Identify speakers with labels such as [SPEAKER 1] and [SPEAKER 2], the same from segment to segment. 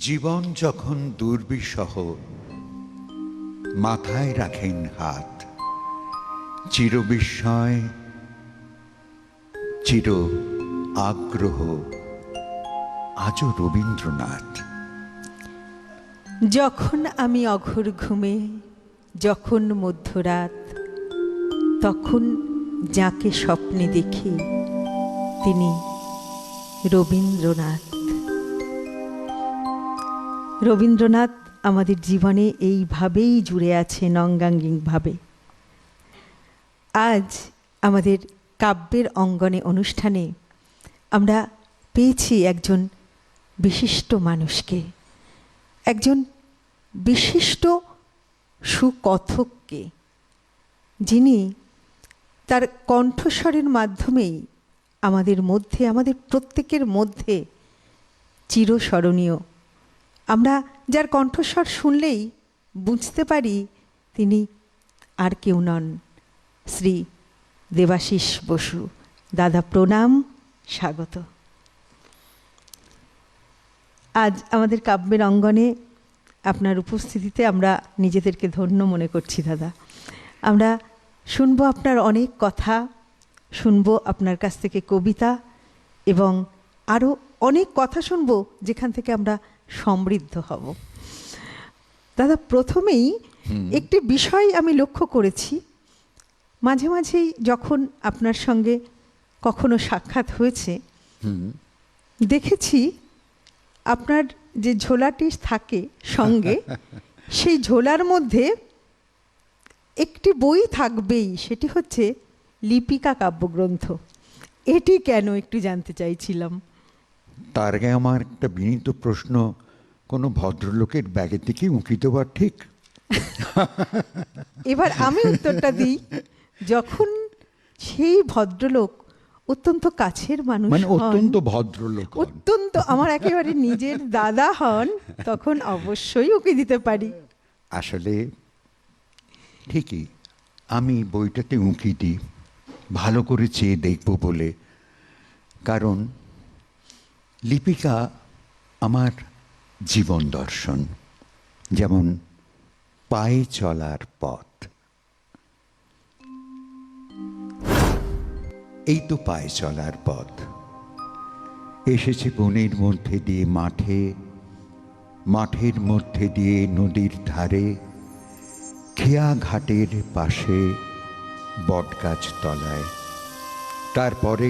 [SPEAKER 1] জীবন যখন দুর্বিষহ, মাথায় রাখেন হাত, চিরবিস্ময়, চির আগ্রহ, আজও রবীন্দ্রনাথ।
[SPEAKER 2] যখন আমি অঘোর ঘুমে, যখন মধ্যরাত, তখন যাকে স্বপ্নে দেখি তিনি রবীন্দ্রনাথ। রবীন্দ্রনাথ আমাদের জীবনে এইভাবেই জুড়ে আছেন অঙ্গাঙ্গিকভাবে। আজ আমাদের কাব্যের অঙ্গনে অনুষ্ঠানে আমরা পেয়েছি একজন বিশিষ্ট মানুষকে, একজন বিশিষ্ট সুকথককে, যিনি তার কণ্ঠস্বরের মাধ্যমেই আমাদের মধ্যে, আমাদের প্রত্যেকের মধ্যে চিরস্মরণীয়। আমরা যার কণ্ঠস্বর শুনলেই বুঝতে পারি তিনি আর কেউ নন, শ্রী দেবাশিস বসু। দাদা প্রণাম, স্বাগত। আজ আমাদের কাব্যের অঙ্গনে আপনার উপস্থিতিতে আমরা নিজেদেরকে ধন্য মনে করছি দাদা। আমরা শুনবো আপনার অনেক কথা, শুনবো আপনার কাছ থেকে কবিতা এবং আরও অনেক কথা শুনবো যেখান থেকে আমরা সমৃদ্ধ হব। দাদা, প্রথমেই একটি বিষয় আমি লক্ষ্য করেছি, মাঝে মাঝেই যখন আপনার সঙ্গে কখনো সাক্ষাৎ হয়েছে দেখেছি আপনার যে ঝোলাটি থাকে সঙ্গে সেই ঝোলার মধ্যে একটি বই থাকবেই, সেটি হচ্ছে লিপিকা কাব্যগ্রন্থ। এটি কেন একটু জানতে চাইছিলাম।
[SPEAKER 1] তার আগে আমার একটা বিনীত প্রশ্ন, কোনো ভদ্রলোকের ব্যাগের দিকে উঁকি দেওয়া ঠিক?
[SPEAKER 2] এবার আমি উত্তরটা দিই, যখন সেই ভদ্রলোক অত্যন্ত কাছের মানুষ,
[SPEAKER 1] মানে অত্যন্ত ভদ্রলোক,
[SPEAKER 2] অত্যন্ত আমার একেবারে নিজের দাদা হন, তখন অবশ্যই উঁকি দিতে পারি।
[SPEAKER 1] আসলে ঠিকই আমি বইটাতে উঁকি দিই, ভালো করে চেয়ে দেখব বলে। কারণ লিপিকা আমার জীবন দর্শন, যেমন পায়ে চলার পথ। এই তো পায়ে চলার পথ, এসেছে বনের মধ্যে দিয়ে মাঠে, মাঠের মধ্যে দিয়ে নদীর ধারে, খেয়া ঘাটের পাশে বটগাছ তলায়, তারপরে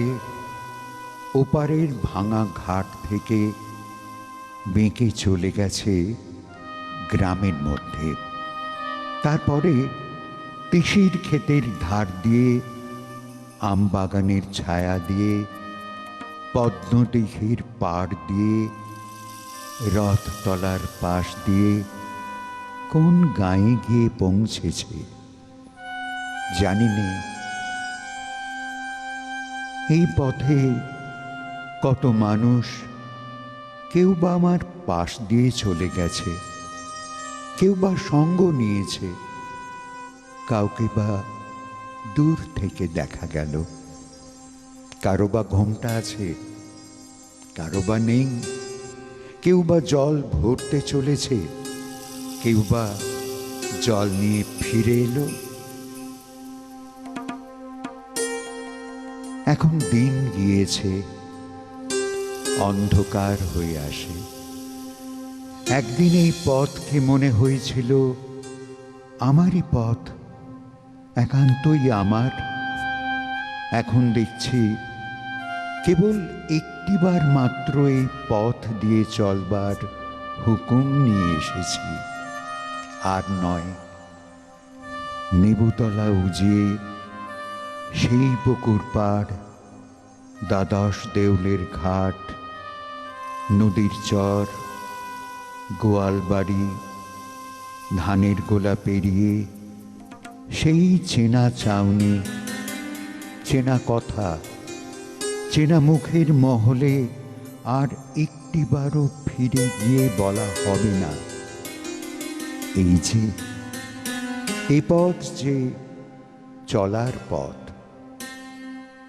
[SPEAKER 1] ওপারের ভাঙা ঘাট থেকে বেঁকে চলে গেছে গ্রামের মধ্যে, তারপরে তিসির ক্ষেতের ধার দিয়ে, আমবাগানের ছায়া দিয়ে, পদ্মদিঘির পাড় দিয়ে, রথতলার পাশ দিয়ে কোন গাঁয়ে গিয়ে পৌঁছেছে জানি নে। এই পথে কত মানুষ, কেউ বা আমার পাশ দিয়ে চলে গেছে, কেউ বা সঙ্গ নিয়েছে, কাউকে বা দূর থেকে দেখা গেল, কারো বা ঘোমটা আছে, কারো বা নেই, কেউ বা জল ভরতে চলেছে, কেউ বা জল নিয়ে ফিরে এলো। এখন দিন গিয়েছে, অন্ধকার হয়ে আসে। একদিন এই পথকে মনে হয়েছিল আমারই পথ, একান্তই আমার। এখন দেখছি কেবল একটিবার মাত্র এই পথ দিয়ে চলবার হুকুম নিয়ে এসেছি, আর নয়। নেবুতলা উজিয়ে সেই পুকুর পাড়, দ্বাদশ দেউলের ঘাট, নদীর চর, গোয়ালবাড়ি, ধানের গোলা পেরিয়ে সেই চেনা চাউনি, চেনা কথা, চেনা মুখের মহলে আর একটিবারও ফিরে গিয়ে বলা হবে না, এই যে এ পথ যে চলার পথ,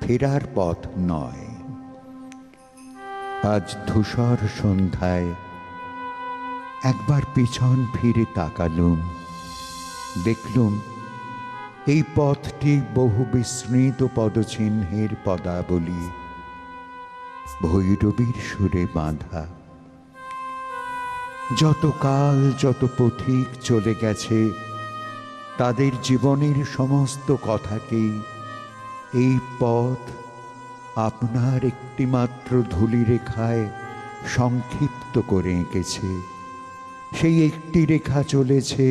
[SPEAKER 1] ফেরার পথ নয়। আজ ধূসর সন্ধ্যায় একবার পিছন ফিরে তাকালুম, দেখলুম এই পথটি বহু বিস্মৃত পদচিহ্নের পদাবলী, ভৈরবীর সুরে বাঁধা। যত কাল, যত পথিক চলে গেছে, তাদের জীবনের সমস্ত কথাকেই এই পথ আপনার একটিমাত্র ধূলিরেখায় সংক্ষিপ্ত করে এঁকেছে। সেই একটি রেখা চলেছে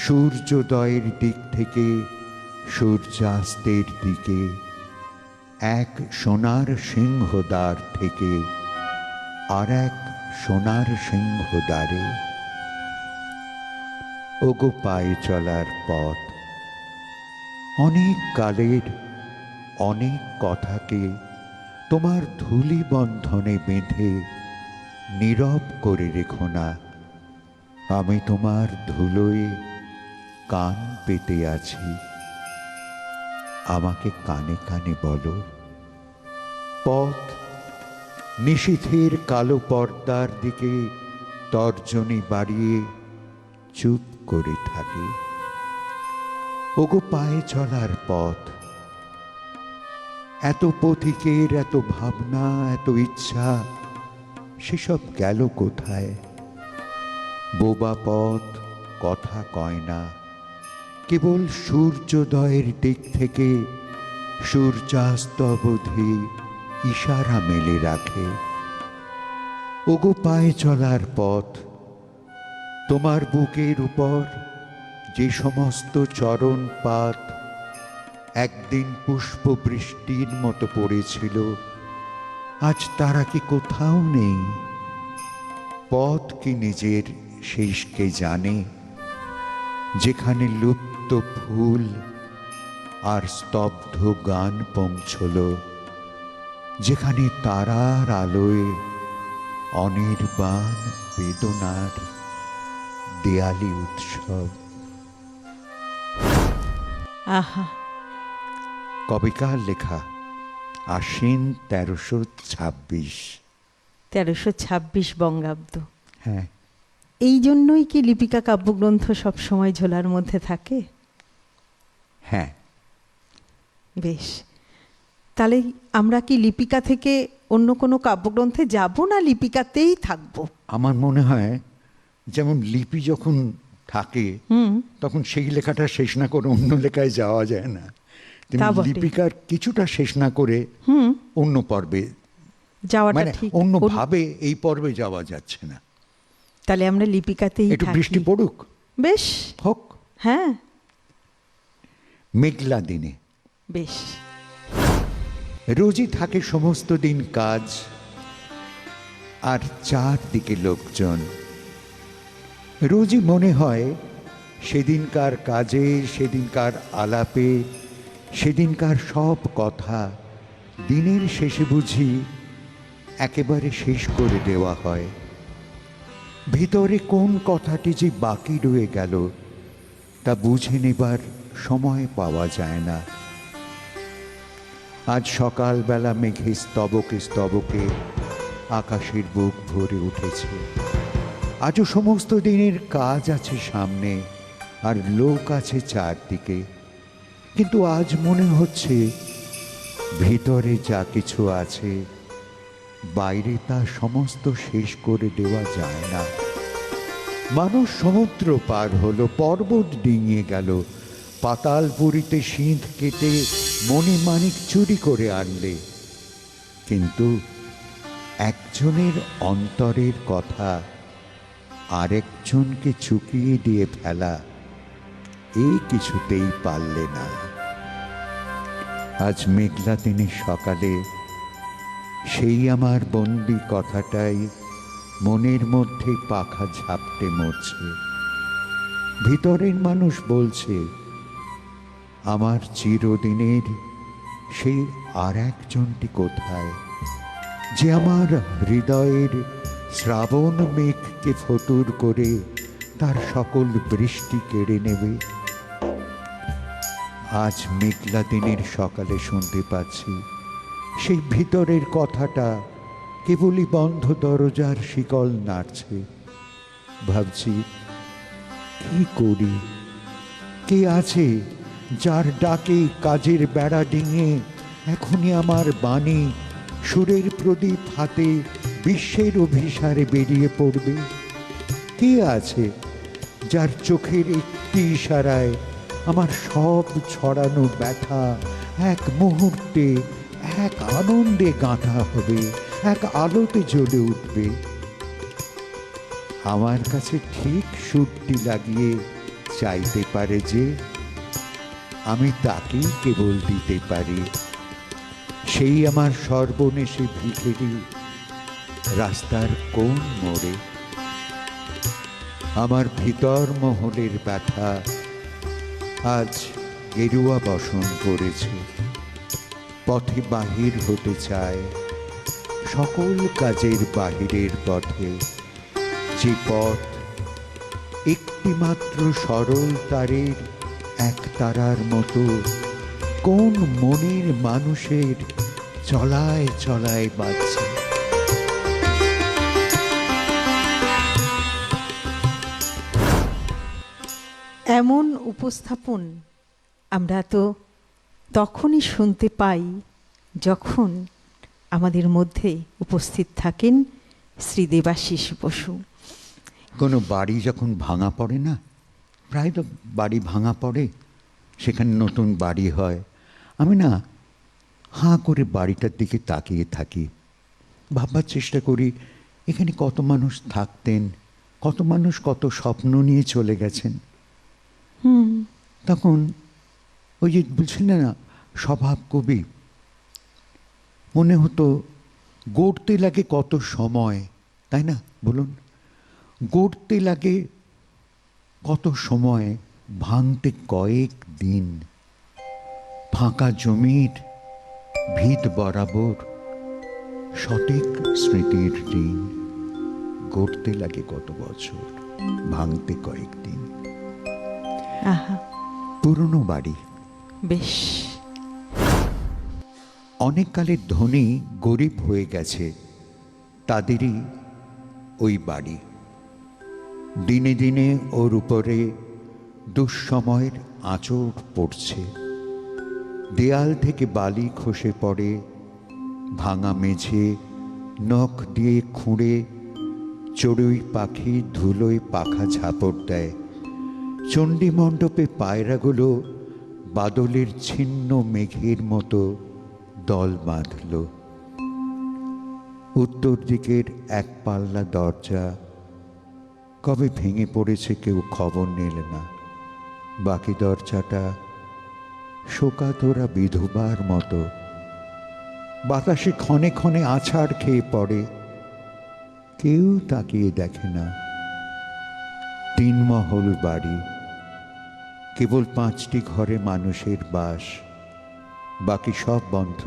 [SPEAKER 1] সূর্যোদয়ের দিক থেকে সূর্যাস্তের দিকে, এক সোনার সিংহদ্বার থেকে আর এক সোনার সিংহদ্বারে। ওগো পায়ে চলার পথ, অনেক কালের অনেক কথাকে তোমার ধূলি বন্ধনে বেঁধে নীরব করে রেখো না। আমি তোমার ধুলোয় কান পেতে আছি, আমাকে কানে কানে বলো। পথ নিশীথের কালো পর্দার দিকে তর্জনী বাড়িয়ে চুপ করে থাকে। ওগো পায়ে চলার পথ, এত পথিকের এত ভাবনা, এত ইচ্ছা, সেসব গেল কোথায়? বোবা পথ কথা কয় না, কেবল সূর্যোদয়ের দিক থেকে সূর্যাস্ত অবধি ইশারা মেলে রাখে। ওগো পায়ে চলার পথ, তোমার বুকের উপর যে সমস্ত চরণপাত একদিন পুষ্প বৃষ্টির মতো পড়েছিল, আজ তারা কি কোথাও নেই? পথ কি নিজের শেষকে জানে? যেখানে লুপ্ত ফুল আর স্তব্ধ গান পৌঁছল, যেখানে তারার আলোয় অনির্বাণ বেদনার দেয়ালি উৎসব।
[SPEAKER 2] আহা,
[SPEAKER 1] কবেকার লেখা? আশ্বিন 1326।
[SPEAKER 2] 1326 বঙ্গাব্দ।
[SPEAKER 1] হ্যাঁ।
[SPEAKER 2] এই জন্যই কি লিপিকা কাব্যগ্রন্থ সবসময় ঝোলার মধ্যে থাকে?
[SPEAKER 1] হ্যাঁ।
[SPEAKER 2] বেশ, তাহলে আমরা কি লিপিকা থেকে অন্য কোনো কাব্যগ্রন্থে যাব, না লিপিকাতেই থাকবো?
[SPEAKER 1] আমার মনে হয় যেমন লিপি যখন থাকে তখন সেই লেখাটা শেষ না করে অন্য লেখায় যাওয়া যায় না,
[SPEAKER 2] তা বটে।
[SPEAKER 1] লিপিকার কিছুটা শেষ না করে অন্য পর্বে
[SPEAKER 2] যাওয়াটা
[SPEAKER 1] মানে
[SPEAKER 2] ঠিক।
[SPEAKER 1] অন্য ভাবে এই পর্বে যাওয়া যাচ্ছে না।
[SPEAKER 2] তাহলে আমরা লিপিকাতেই
[SPEAKER 1] একটু
[SPEAKER 2] থাকি।
[SPEAKER 1] বৃষ্টি পড়ুক,
[SPEAKER 2] বেশ,
[SPEAKER 1] হোক।
[SPEAKER 2] হ্যাঁ,
[SPEAKER 1] মেঘলা দিনে
[SPEAKER 2] বেশ।
[SPEAKER 1] রোজই থাকে সমস্ত দিন কাজ, আর চারদিকে লোকজন। রোজই মনে হয় সেদিনকার কাজে, সেদিনকার আলাপে, সেদিনকার সব কথা দিনের শেষে বুঝি একেবারে শেষ করে দেওয়া হয়। ভিতরে কোন কথাটি যে বাকি রয়ে গেল তা বুঝে নেবার সময় পাওয়া যায় না। আজ সকালবেলা মেঘে স্তবকে স্তবকে আকাশের বুক ভরে উঠেছে। আজও সমস্ত দিনের কাজ আছে সামনে, আর লোক আছে চারদিকে, কিন্তু আজ মনে হচ্ছে ভিতরে যা কিছু আছে বাইরে তা সমস্ত শেষ করে দেওয়া যায় না। মানুষ সমুদ্র পার হলো, পর্বত ডিঙিয়ে গেল, পাতালপুরীতে সিঁধ কেটে মণিমাণিক চুরি করে আনলে, কিন্তু একজনের অন্তরের কথা আরেকজনকে চুকিয়ে দিয়ে ফেলা, এই কিছুতেই পারলে না। আজ মেঘলা দিনের সকালে সেই আমার বন্দি কথাটাই মনের মধ্যে পাখা ঝাপটে মরছে। ভিতরের মানুষ বলছে, আমার চিরদিনের সেই আর একজনটি কোথায়, যে আমার হৃদয়ের শ্রাবণ মেঘকে ফতুর করে তার সকল বৃষ্টি কেড়ে নেবে। আজ মেঘলা দিনের সকালে শুনতে পাচ্ছি সেই ভিতরের কথাটা কেবলই বন্ধ দরজার শিকল নাড়ছে। ভাবছি কি করি। কে আছে যার ডাকে কাজের বেড়া ডিঙে এখনই আমার বাণী সুরের প্রদীপ হাতে বিশ্বের অভিসারে বেরিয়ে পড়বে? কে আছে যার চোখের একটি ইশারায় আমার সব ছড়ানো ব্যথা এক মুহূর্তে এক আনন্দে গাঁথা হবে, এক আলোতে জ্বলে উঠবে? আমার কাছে ঠিক সুরটি লাগিয়ে চাইতে পারে যে আমি তাকেই কেবল দিতে পারি। সেই আমার সর্বনেশে ভিখেরি রাস্তার কোন মোড়ে। আমার ভিতর মহলের ব্যথা আজ গেরুয়া বসন করেছে, পথে বাহির হতে চায়, সকল কাজের বাহিরের পথে। যে পথ একটিমাত্র সরল তারের এক তারার মতো কোন মনের মানুষের চলায় চলায় বাজছে।
[SPEAKER 2] এমন উপস্থাপন আমরা তো তখনই শুনতে পাই যখন আমাদের মধ্যে উপস্থিত থাকেন শ্রী দেবাশিস বসু।
[SPEAKER 1] কোনো বাড়ি যখন ভাঙা পড়ে না, প্রায় তো বাড়ি ভাঙা পড়ে, সেখানে নতুন বাড়ি হয়, আমি না হাঁ করে বাড়িটার দিকে তাকিয়ে থাকি, ভাববার চেষ্টা করি এখানে কত মানুষ থাকতেন, কত মানুষ কত স্বপ্ন নিয়ে চলে গেছেন। তখন ওই যে বলছিলেন না স্বভাব কবি, মনে হতো গড়তে লাগে কত সময়, তাই না বলুন? গড়তে লাগে কত সময়, ভাঙতে কয়েক দিন। ফাঁকা জমির ভিত বরাবর সঠিক স্মৃতির ঋণ। গড়তে লাগে কত বছর, ভাঙতে কয়েক দিন।
[SPEAKER 2] আহা,
[SPEAKER 1] পুরনো বাড়ি,
[SPEAKER 2] বেশ।
[SPEAKER 1] অনেক কালের ধনী গরিব হয়ে গেছে, তাদেরই ওই বাড়ি। দিনে দিনে ওর উপরে দুঃসময়ের আঁচড় পড়ছে। দেয়াল থেকে বালি খসে পড়ে, ভাঙা মেঝে নখ দিয়ে খুঁড়ে চড়ুই পাখি ধুলোয় পাখা ঝাপড় দেয়। চণ্ডী মণ্ডপে পায়রাগুলো বাদলের ছিন্ন মেঘের মতো দল বাঁধল। উত্তর দিকের এক পাল্লা দরজা কবে ভেঙে পড়েছে কেউ খবর নিল না। বাকি দরজাটা শোকাতোরা বিধবার মতো বাতাসে ক্ষণে ক্ষণে আছাড় খেয়ে পড়ে, কেউ তাকিয়ে দেখে না। 3 মহল বাড়ি, কেবল 5টি ঘরে মানুষের বাস, বাকি সব বন্ধ।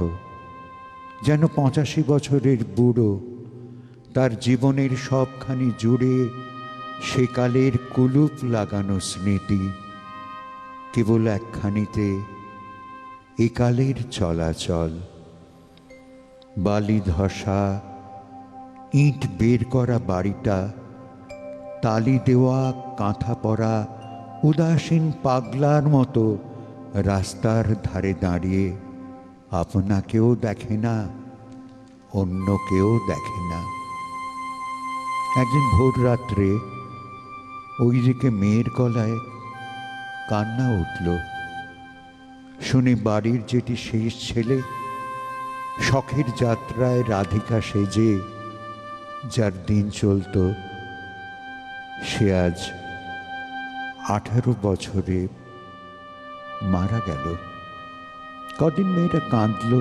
[SPEAKER 1] যেন 85 বছরের বুড়ো, তার জীবনের সবখানি জুড়ে সেকালের কুলুপ লাগানো স্মৃতি, কেবল একখানিতে একালের চলাচল। বালি ধসা ইট বের করা বাড়িটা তালি দেওয়া কাঁথা পরা উদাসীন পাগলার মতো রাস্তার ধারে দাঁড়িয়ে আপনাকেও দেখে না, অন্য কেউ দেখে না। একদিন ভোর রাত্রে ওই দিকে মেয়ের গলায় কান্না উঠল। শুনে বাড়ির যেটি শেষ ছেলে, শখের যাত্রায় রাধিকা সেজে যার দিন চলত, সে আজ 18 বছরে মারা গেল। কদিন মেয়েরা কাঁদল,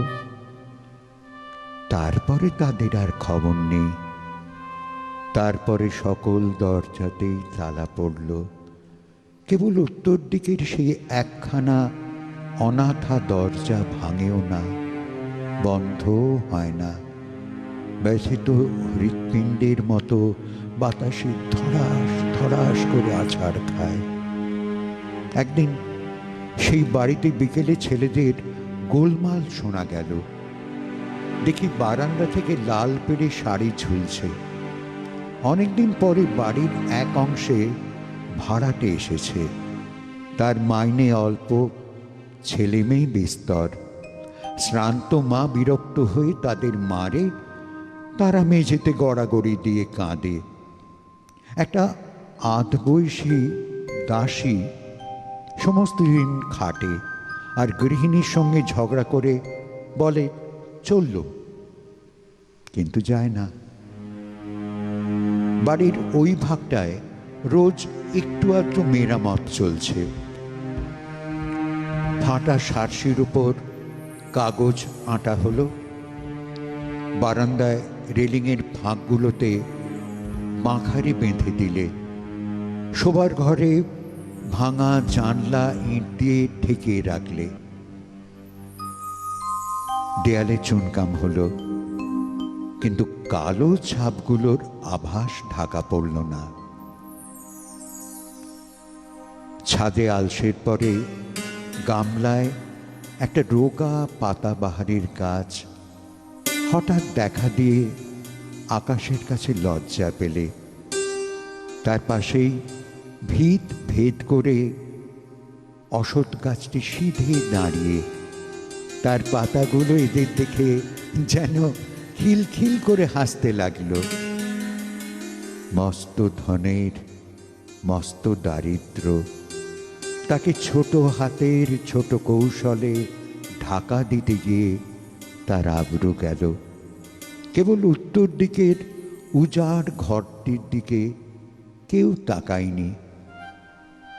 [SPEAKER 1] তারপরে তাদের আর খবর নেই। তারপরে সকল দরজাতেই তালা পড়ল, কেবল উত্তর দিকের সেই একখানা অনাথা দরজা ভাঙেও না, বন্ধও হয় না। ব্যথিত হৃৎপিণ্ডের মতো বাতাসে ধড়াস ধড়াস করে আছাড় খায়। একদিন সেই বাড়িতে বিকেলে ছেলেদের গোলমাল শোনা গেল। দেখি বারান্দা থেকে লাল পেড়ে শাড়ি ঝুলছে। অনেকদিন পরে বাড়ির এক অংশে ভাড়াটে এসেছে। তার মাইনে অল্প, ছেলে মেয়ে বিস্তর। শ্রান্ত মা বিরক্ত হয়ে তাদের মারে, তারা মেঝেতে গড়াগড়ি দিয়ে কাঁদে। একটা আধবয়সী দাসী সমস্ত দিন খাটে আর গৃহিণীর সঙ্গে ঝগড়া করে বলে চলল, কিন্তু যায় না। বাড়ির ওই ভাগটায় রোজ একটু আধটু মেরামত চলছে। ফাটা সারসির উপর কাগজ আঁটা হলো, বারান্দায় রেলিংয়ের ফাঁকগুলোতে মাখারি বেঁধে দিলে, শোবার ঘরে ভাঙা জানলা ইঁট দিয়ে ঠেকিয়ে রাখলে। দেয়ালে চুনকাম হলো, কিন্তু কালো ছাপগুলোর আভাস ঢাকা পড়ল না। ছাদে আলসের পরে গামলায় একটা রোগা পাতাবাহারের গাছ হঠাৎ দেখা দিয়ে আকাশের কাছে লজ্জা পেলে। তার পাশেই ভিত ভেদ করে অশ্বত্থ গাছটি সিধে দাঁড়িয়ে, তার পাতাগুলো এদের দেখে যেন খিলখিল করে হাসতে লাগল। মস্ত ধনের মস্ত দারিদ্র তাকে ছোট হাতের ছোট কৌশলে ঢাকা দিতে গিয়ে তার আবরু গেল। কেবল উত্তর দিকের উজাড় ঘরটির দিকে কেউ তাকায়নি।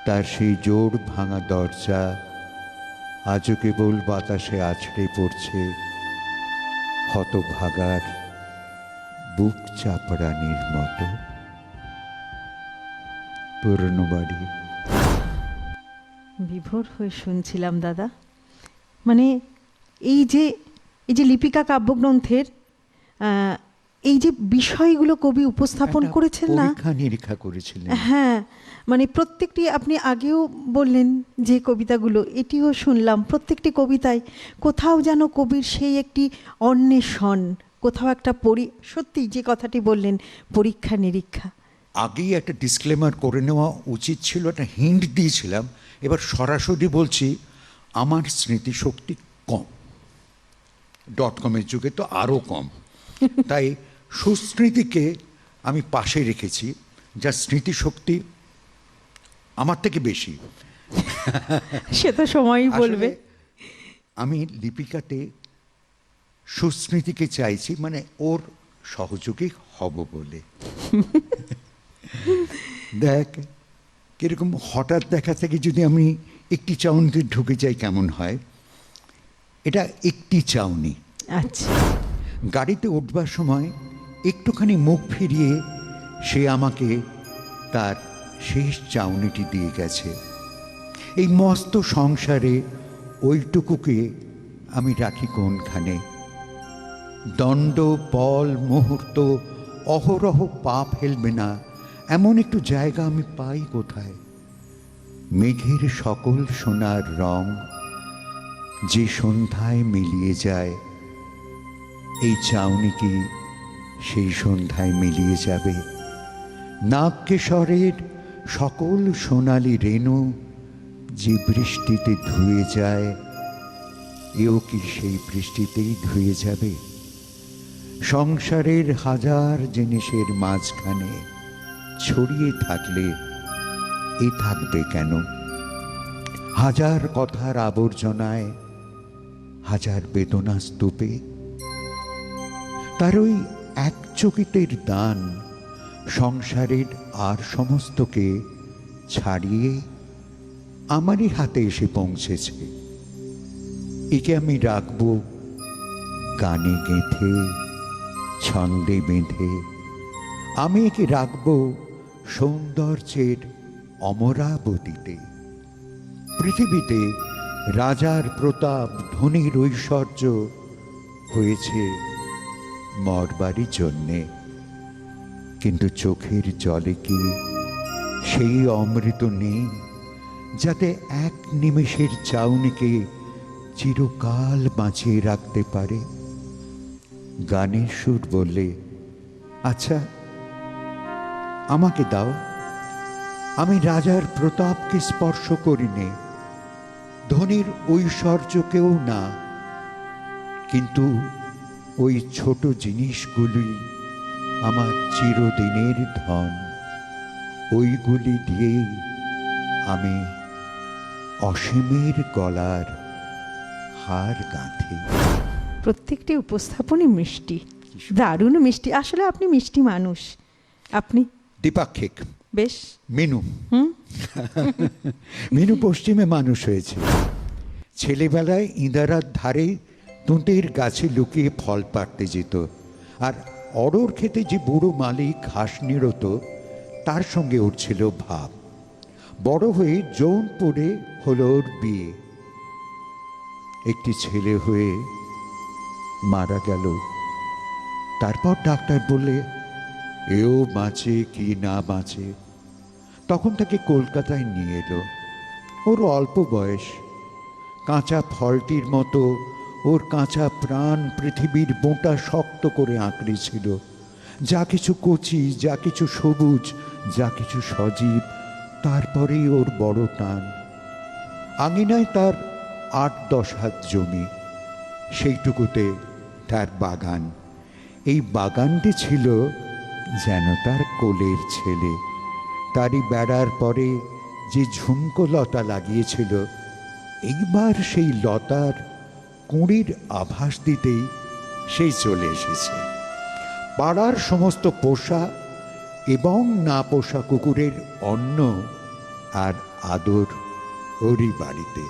[SPEAKER 1] তার সেই জোড় ভাঙা দরজা আজও কেবল বাতাসে আছড়ে পড়ছে হতভাগার বুক চাপড়ানির মতো। পুরনো বাড়ি।
[SPEAKER 2] বিভোর হয়ে শুনছিলাম দাদা। মানে এই যে লিপিকা কাব্যগ্রন্থের এই যে বিষয়গুলো কবি উপস্থাপন করেছেন না,
[SPEAKER 1] পরীক্ষা নিরীক্ষা করেছিলেন।
[SPEAKER 2] হ্যাঁ, মানে প্রত্যেকটি, আপনি আগেও বললেন যে কবিতাগুলো, এটিও শুনলাম, প্রত্যেকটি কবিতায় কোথাও যেন কবির সেই একটি অন্বেষণ, কোথাও একটা সত্যি যে কথাটি বললেন, পরীক্ষা নিরীক্ষা।
[SPEAKER 1] আগেই একটা ডিসক্লেমার করে নেওয়া উচিত ছিল, একটা হিন্ট দিয়েছিলাম, এবার সরাসরি বলছি আমার স্মৃতিশক্তি কম, .com-এর যুগে তো আরও কম। তাই সুস্মৃতিকে আমি পাশে রেখেছি, যার স্মৃতিশক্তি আমার থেকে বেশি।
[SPEAKER 2] সে তো সময়ই বলবে।
[SPEAKER 1] আমি লিপিকাতে সুস্মৃতিকে চাইছি, মানে ওর সহযোগী হব বলে। দেখ কিরকম হঠাৎ দেখা থেকে যদি আমি একটি চাউনিতে ঢুকে যাই কেমন হয়। এটা একটি চাউনি।
[SPEAKER 2] আচ্ছা।
[SPEAKER 1] গাড়িতে উঠবার সময় একটুখানি মুখ ফিরিয়ে সে আমাকে তার শেষ চাউনিটি দিয়ে গেছে। এই মস্ত সংসারে ওইটুকুকে আমি রাখি কোনখানে? দণ্ড পল মুহূর্ত অহরহ পা ফেলবে না এমন একটু জায়গা আমি পাই কোথায়? মেঘের সকল সোনার রং যে সন্ধ্যায় মিলিয়ে যায়, এই চাউনি কি সেই সন্ধ্যায় মিলিয়ে যাবে? নাগকেশরের সকল সোনালি রেণু যে বৃষ্টিতে ধুয়ে যায়, এও কি সেই বৃষ্টিতেই ধুয়ে যাবে? সংসারের হাজার জিনিসের মাঝখানে ছড়িয়ে থাকলে এ থাকবে কেন? হাজার কথার আবর্জনায়, হাজার বেদনা স্তূপে তার ওই এক চকিতের দান সংসারের আর সমস্তকে ছাড়িয়ে আমারই হাতে এসে পৌঁছেছে। একে আমি রাখব গানে গেঁথে, ছন্দে বেঁধে। আমি একে রাখব সৌন্দর্যের অমরাবতীতে। পৃথিবীতে রাজার প্রতাপ, ধনীর ঐশ্বর্য হয়েছে মরবারই জন্যে, কিন্তু চোখের জলে কি সেই অমৃত নেই যাতে এক নিমেষের চাউনিকে চিরকাল বাঁচিয়ে রাখতে পারে? গানের সুর বললে, আচ্ছা আমাকে দাও। আমি রাজার প্রতাপকে স্পর্শ করিনি, ধনীর ঐশ্বর্যকেও না, কিন্তু ওই ছোট জিনিসগুলি আমার চিরদিনের ধন। ওইগুলি দিয়েই আমি অসীমের গলার হার গাঁথি।
[SPEAKER 2] প্রত্যেকটি উপস্থাপনই মিষ্টি, দারুণ মিষ্টি। আসলে আপনি মিষ্টি মানুষ। আপনি
[SPEAKER 1] দ্বিপাক্ষিক।
[SPEAKER 2] বেশ।
[SPEAKER 1] মিনু মিনু পশ্চিমে মানুষ হয়েছে। ছেলেবেলায় ইঁদারার ধারে তুঁতের গাছে লুকিয়ে ফল পাড়তে যেত, আর অরোর খেতে যে বুড়ো মালিক ঘাস নিড়ত তার সঙ্গে ওর ছিল ভাব। বড় হয়ে জৌনপুরে হলো ওর বিয়ে। একটি ছেলে হয়ে মারা গেল। তারপর ডাক্তার বললে এও বাঁচে কি না বাঁচে। তখন তাকে কলকাতায় নিয়ে এলো। ওর অল্প বয়স, কাঁচা ফলটির মতো ওর কাঁচা প্রাণ পৃথিবীর বোঁটা শক্ত করে আঁকড়েছিল। যা কিছু কচি, যা কিছু সবুজ, যা কিছু সজীব, তারপরেই ওর বড় টান। আঙিনায় তার ৮-১০ হাত জমি, সেইটুকুতে তার বাগান। এই বাগানটি ছিল যেন তার কোলের ছেলে। তারই বেড়ার পরে যে ঝুমকো লতা লাগিয়েছিল, এইবার সেই লতার কুঁড়ির আভাস দিতেই সেই চলে এসেছে। পাড়ার সমস্ত পোষা এবং না পোষা কুকুরের অন্ন আর আদর ওরই বাড়িতে।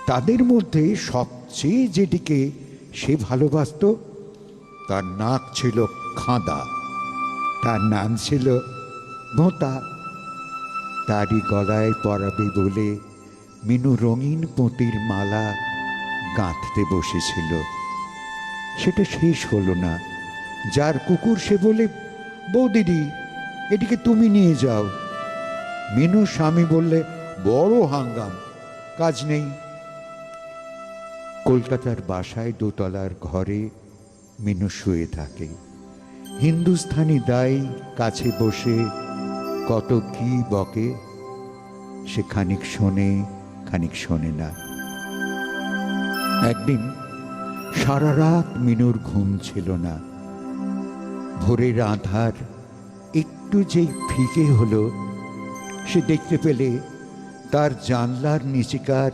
[SPEAKER 1] তাদের মধ্যে সবচেয়ে যেটিকে সে ভালোবাসত, তার নাক ছিল খাঁদা, তার নাম ছিল ভোঁতা। তারই গলায় পরাবে বলে মিনু রঙিন পুঁতির মালা গাঁথতে বসেছিল। সেটা শেষ হলো না। যার কুকুর সে বলে, বৌদিদি এটিকে তুমি নিয়ে যাও। মিনু স্বামী বললে, বড় হাঙ্গাম, কাজ নেই। কলকাতার বাসায় দোতলার ঘরে মিনু শুয়ে থাকে। হিন্দুস্থানি দাই কাছে বসে কত কি বকে, সে খানিক শোনে, খানিক শোনে না। একদিন সারা রাত মিনুর ঘুম ছিল না। ভোরের আধার একটু যেই ফিকে হলো, সে দেখতে পেলে তার জানলার নিচিকার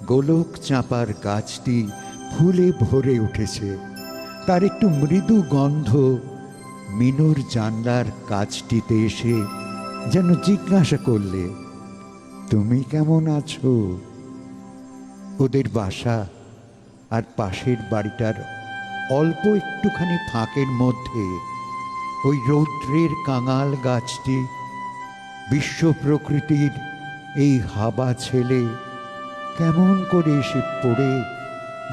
[SPEAKER 1] গোলক চাঁপার গাছটি ফুলে ভরে উঠেছে। তার একটু মৃদু গন্ধ মিনুর জানলার কাছটিতে এসে যেন জিজ্ঞাসা করলে, তুমি কেমন আছো? ওদের বাসা আর পাশের বাড়িটার অল্প একটুখানি ফাঁকের মধ্যে ওই রৌদ্রের কাঙাল গাছটি বিশ্ব প্রকৃতির এই হাবা ছেলে কেমন করে এসে পড়ে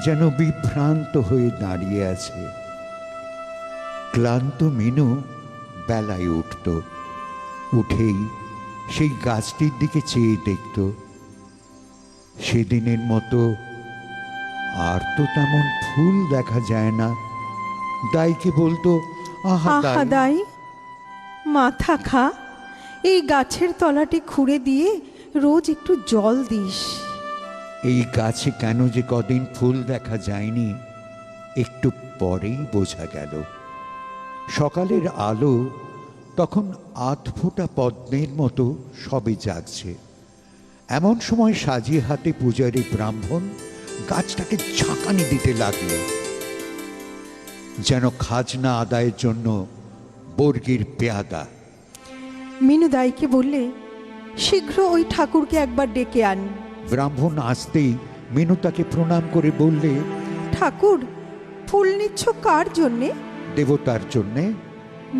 [SPEAKER 1] যেন বিভ্রান্ত হয়ে দাঁড়িয়ে আছে। ক্লান্ত মিনু বেলায় উঠত। উঠেই সেই গাছটির দিকে চেয়ে দেখত। সেদিনের মতো আর তো তেমন ফুল দেখা যায় না। দাইকে বলতো, আহা
[SPEAKER 2] আহা দাই, মাথা খা, এই গাছের তলাটি খুঁড়ে দিয়ে রোজ একটু জল দিস।
[SPEAKER 1] এই গাছে কেন যে কদিন ফুল দেখা যায়নি একটু পরেই বোঝা গেল। সকালের আলো তখন আধফোঁটা পদ্মের মতো সবে জাগছে। এমন সময় সাজিয়ে হাতে পূজারী ব্রাহ্মণ গাছটাকে ঝাঁকানি দিতে লাগলো, যেন খাজনা আদায়ের জন্য বর্গির পেয়াদা।
[SPEAKER 2] মিনু দাইকে বললে, শীঘ্র ওই ঠাকুরকে একবার ডেকে আন।
[SPEAKER 1] ব্রাহ্মণ আসতেই মিনু তাকে প্রণাম করে বললে,
[SPEAKER 2] ঠাকুর, ফুল নিচ্ছ কার জন্যে?
[SPEAKER 1] দেবতার জন্যে।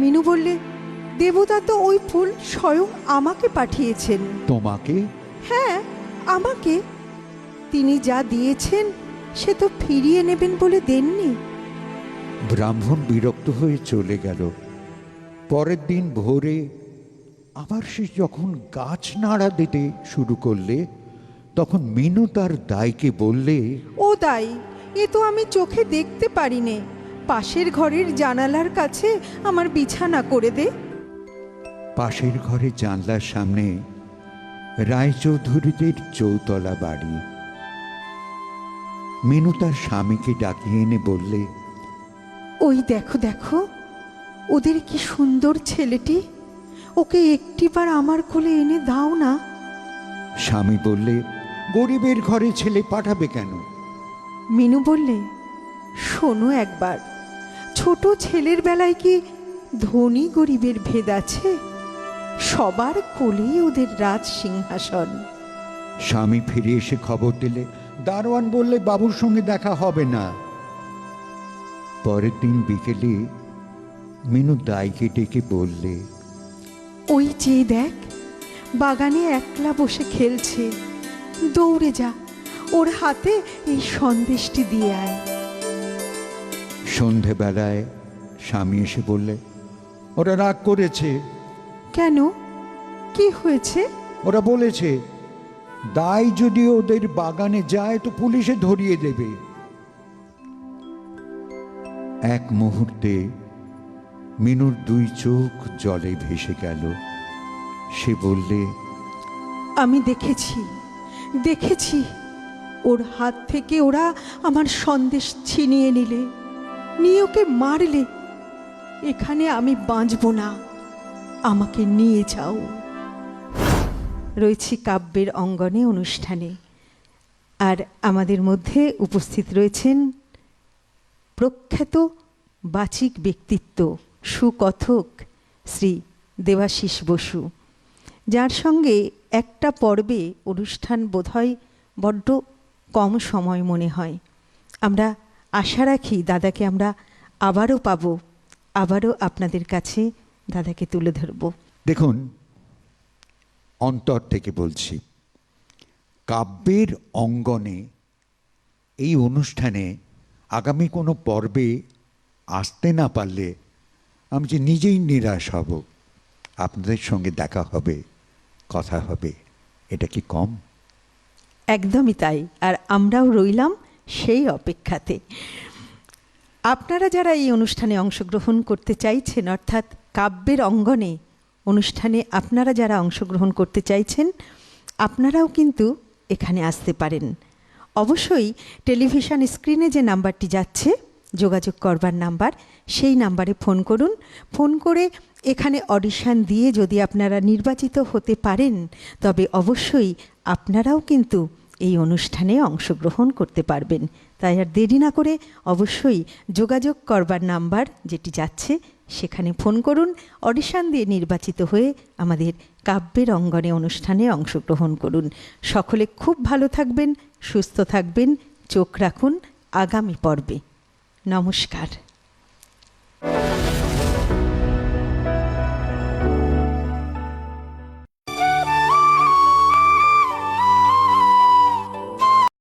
[SPEAKER 2] মিনু বললে, দেবতা তো ওই ফুল স্বয়ং আমাকে পাঠিয়েছেন।
[SPEAKER 1] তোমাকে?
[SPEAKER 2] হ্যাঁ, আমাকে। তিনি যা দিয়েছেন সে তো ফিরিয়ে নেবেন বলে দেননি।
[SPEAKER 1] ব্রাহ্মণ বিরক্ত হয়ে চলে গেল। পরের দিন ভোরে আবার সে যখন গাছ নাড়া দিতে শুরু করলে, তখন মিনু তার দাইকে বললে,
[SPEAKER 2] ও দাই, এ তো আমি চোখে দেখতে পারি নে। পাশের ঘরের জানালার কাছে আমার বিছানা করে দে।
[SPEAKER 1] পাশের ঘরে জানলার সামনে রায়চৌধুরীদের চৌতলা বাড়ি। মিনু তার স্বামীকে ডাকিয়ে এনে বললে,
[SPEAKER 2] ওই দেখো দেখো, ওদের কি সুন্দর ছেলেটি, ওকে একটিবার আমার কোলে এনে দাও না।
[SPEAKER 1] স্বামী বললে, গরিবের ঘরে ছেলে পাঠাবে কেন?
[SPEAKER 2] মিনু বললে, শোনো একবার, ছোট ছেলের বেলায় কি ধনী গরিবের ভেদ আছে? সবার কোলেই ওদের রাজ সিংহাসন।
[SPEAKER 1] স্বামী ফিরে এসে খবর দিলে, দারোয়ান বললে বাবুর সঙ্গে দেখা হবে না। পরের দিন বিকেলে মিনু দাইকে ডেকে বললে,
[SPEAKER 2] ওই যে দেখ, বাগানে একলা বসে খেলছে, দৌড়ে যা, ওর হাতে এই সন্দেশটি দিয়ে আয়।
[SPEAKER 1] সন্ধেবেলায় স্বামী এসে বললে, ওরা রাগ করেছে।
[SPEAKER 2] কেন, কি হয়েছে?
[SPEAKER 1] ওরা বলেছে দাই যদি ওদের বাগানে যায় তো পুলিশে ধরিয়ে দেবে। এক মুহূর্তে মিনুর দুই চোখ জলে ভেসে গেল। সে বললে,
[SPEAKER 2] আমি দেখেছি দেখেছি, ওর হাত থেকে ওরা আমার সন্দেশ ছিনিয়ে নিলে, নিয়ে ওকে মারলে। এখানে আমি বাঁচব না, আমাকে নিয়ে যাও। রয়েছি কাব্যের অঙ্গনে অনুষ্ঠানে, আর আমাদের মধ্যে উপস্থিত রয়েছেন প্রখ্যাত বাচিক ব্যক্তিত্ব, সুকথক শ্রী দেবাশিস বসু, যার সঙ্গে একটা পর্বে অনুষ্ঠান বোধহয় বড্ড কম সময় মনে হয়। আমরা আশা রাখি দাদাকে আমরা আবারও পাব, আবারও আপনাদের কাছে দাদাকে তুলে ধরব।
[SPEAKER 1] দেখুন, অন্তর থেকে বলছি, কাব্যের অঙ্গনে এই অনুষ্ঠানে আগামী কোনো পর্বে আসতে না পারলে আমি যে নিজেই নিরাশ হব। আপনাদের সঙ্গে দেখা হবে, কথা হবে, এটা কি কম?
[SPEAKER 2] একদমই তাই, আর আমরাও রইলাম সেই অপেক্ষাতে। আপনারা যারা এই অনুষ্ঠানে অংশগ্রহণ করতে চাইছেন, অর্থাৎ কাব্যের অঙ্গনে অনুষ্ঠানে আপনারা যারা অংশগ্রহণ করতে চাইছেন, আপনারাও কিন্তু এখানে আসতে পারেন। অবশ্যই টেলিভিশন স্ক্রিনে যে নাম্বারটি যাচ্ছে যোগাযোগ করবার নাম্বার, সেই নাম্বারে ফোন করুন। ফোন করে এখানে অডিশন দিয়ে যদি আপনারা নির্বাচিত হতে পারেন, তবে অবশ্যই আপনারাও কিন্তু এই অনুষ্ঠানে অংশগ্রহণ করতে পারবেন। তাই আর দেরি না করে অবশ্যই যোগাযোগ করবার নাম্বার যেটি যাচ্ছে সেখানে ফোন করুন। অডিশন দিয়ে নির্বাচিত হয়ে আমাদের কাব্যের অঙ্গনে অনুষ্ঠানে অংশগ্রহণ করুন। সকলে খুব ভালো থাকবেন, সুস্থ থাকবেন, চোখ রাখুন আগামী পর্বে। নমস্কার।